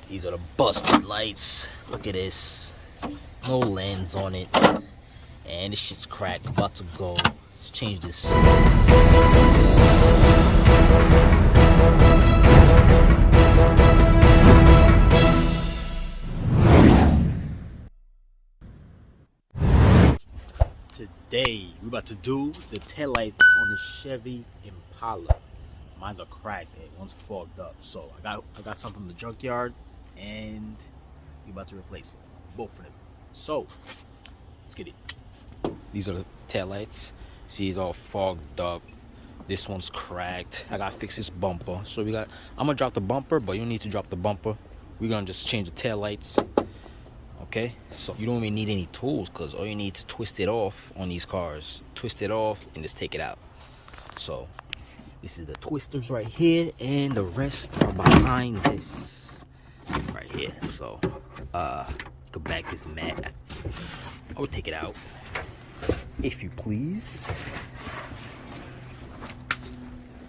These are the busted lights. Look at this. No lens on it. And this shit's cracked. About to go. Let's change this. Today, we're about to do the taillights on the Chevy Impala. Mine's are cracked, one's fogged up. So I got something from the junkyard and we're about to replace it. Both of them. So let's get it. These are the taillights. See, it's all fogged up. This one's cracked. I gotta fix this bumper. So I'm gonna drop the bumper, but you don't need to drop the bumper. We're gonna just change the taillights. Okay, so you don't even need any tools because all you need to twist it off on these cars. Twist it off and just take it out. So this is the twisters right here, and the rest are behind this right here. So go back this mat. I would take it out if you please.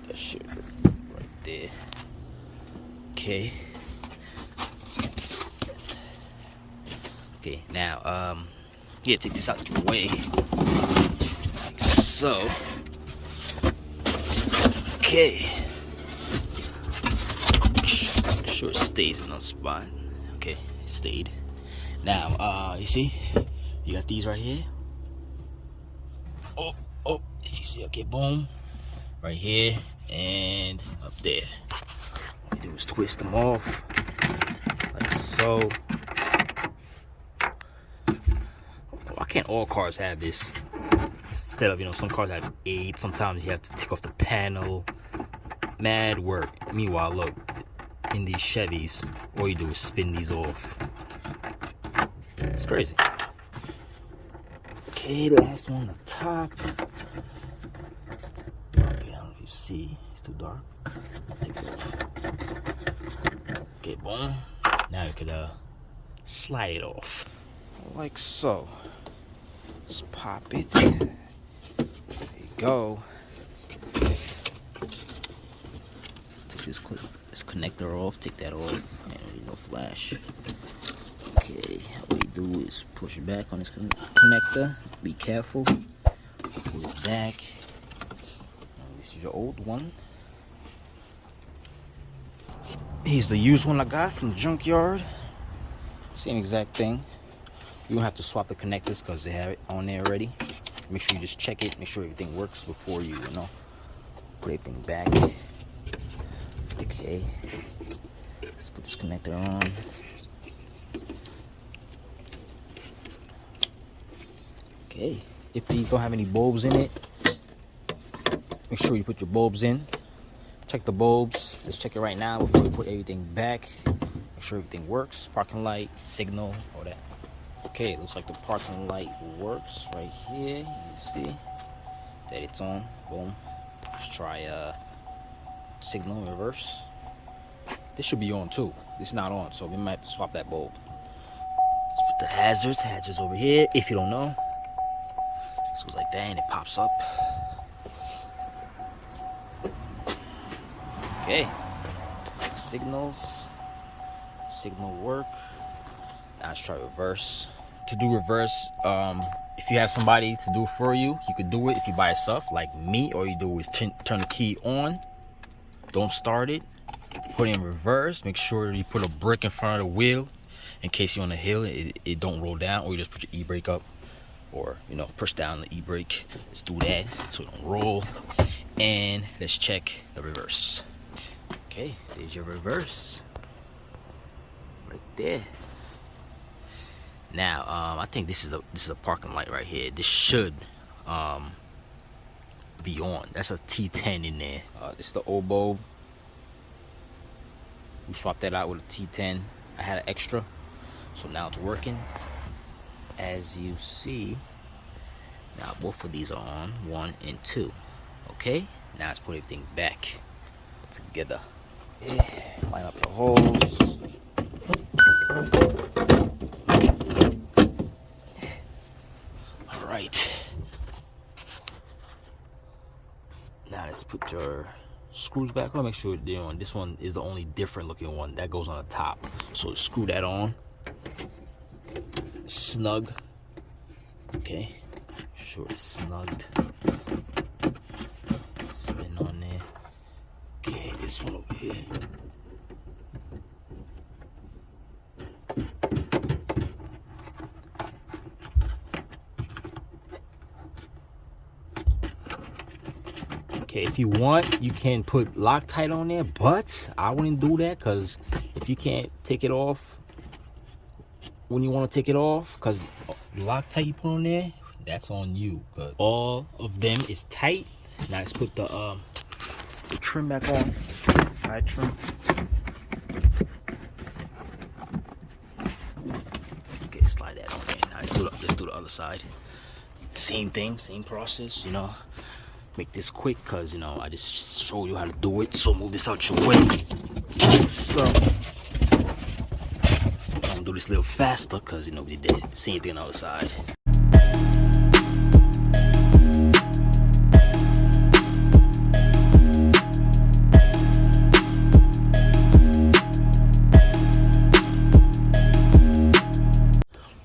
That shit right there. Okay. Okay, now, yeah, take this out your way. Like so. Okay. Make sure it stays in the spot. Okay, it stayed. Now, you see, you got these right here. Oh, did you see? Okay, boom. Right here and up there. What you do is twist them off, like so. Why can't all cars have this? Instead of, some cars have 8, sometimes you have to take off the panel. Mad work. Meanwhile, look, in these Chevys, all you do is spin these off. It's crazy. Okay, last one on the top. Okay, I don't know if you see, it's too dark. Take it off. Okay, boom. Now you could slide it off. Like so. Let's pop it. There you go. Take this connector off. Take that off. And no flash. Okay, all you do is push it back on this connector. Be careful. Pull it back. And this is your old one. Here's the used one I got from the junkyard. Same exact thing. You don't have to swap the connectors because they have it on there already. Make sure you just check it. Make sure everything works before you put everything back. Okay. Let's put this connector on. Okay. If these don't have any bulbs in it, make sure you put your bulbs in. Check the bulbs. Let's check it right now before we put everything back. Make sure everything works. Parking light, signal, all that. Okay, looks like the parking light works right here. You see that it's on. Boom. Let's try signal in reverse. This should be on too. This is not on, so we might have to swap that bulb. Let's put the hazards over here. If you don't know, so it's like that, and it pops up. Okay. Signals. Signal work. Now let's try reverse. To do reverse, if you have somebody to do it for you, you could do it if you by yourself, like me. All you do is turn the key on, don't start it, put it in reverse. Make sure you put a brick in front of the wheel in case you're on a hill, it don't roll down, or you just put your e-brake up, or push down the e-brake. Let's do that so it don't roll. And let's check the reverse. Okay, there's your reverse right there. Now, I think this is a parking light right here. This should be on. That's a T10 in there. This is the old bulb. We swapped that out with a T10. I had an extra, so now it's working. As you see, now both of these are on, 1 and 2. Okay, now let's put everything back together. Line up the holes. All right. Now let's put your screw screws back on. Make sure they're on. This one is the only different looking one that goes on the top. So screw that on. Snug. Okay. Make sure it's snugged. Spin on there. Okay, this one over here. Okay, if you want, you can put Loctite on there, but I wouldn't do that because if you can't take it off when you want to take it off, because the Loctite you put on there, that's on you. But all of them is tight. Now let's put the trim back on. Side trim. Okay, slide that on there. Now let's do the other side. Same thing, same process, you know. Make this quick because, you know, I just show you how to do it. So move this out your way. So I'm gonna do this a little faster because, you know, we did the same thing on the other side.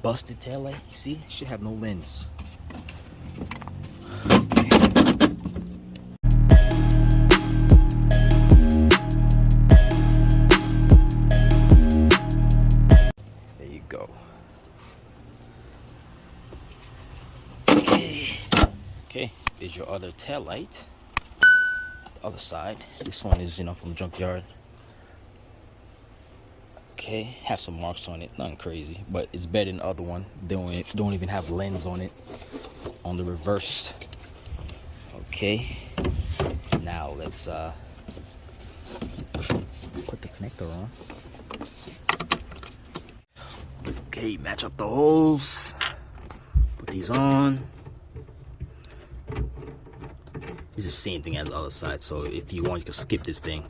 Busted tail light, you see? It should have no lens. Go. Okay, there's your other tail light. The other side. This one is, you know, from junkyard. Okay, have some marks on it, nothing crazy, but it's better than the other one. They don't even have lens on it on the reverse. Okay, now let's put the connector on. Okay, match up the holes. Put these on. It's the same thing as the other side, so if you want, you can skip this thing.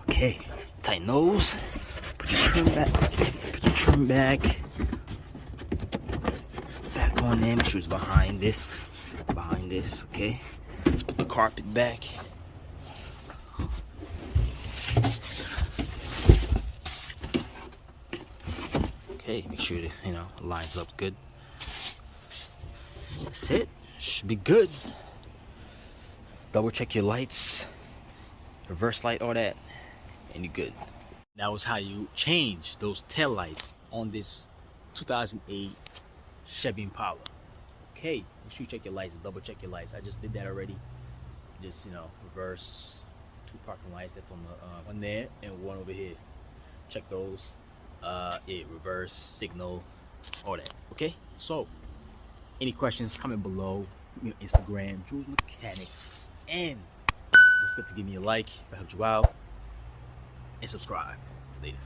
Okay, tighten those. Put your trim back. Put your trim back. Back on there. Make sure it's behind this. Behind this. Okay. Let's put the carpet back. Okay, make sure that, you know, lines up good. That's it. Should be good. Double check your lights, reverse light, all that, and you're good. That was how you change those tail lights on this 2008 Chevy Impala. Okay, make sure you check your lights, double check your lights. I just did that already. Just, you know, reverse 2 parking lights. That's on the one there and one over here. Check those. Reverse, signal, all that. Okay, so any questions, comment below. Hit me on Instagram, Jules Mechanics, and don't forget to give me a like if I helped you out, and subscribe. Later.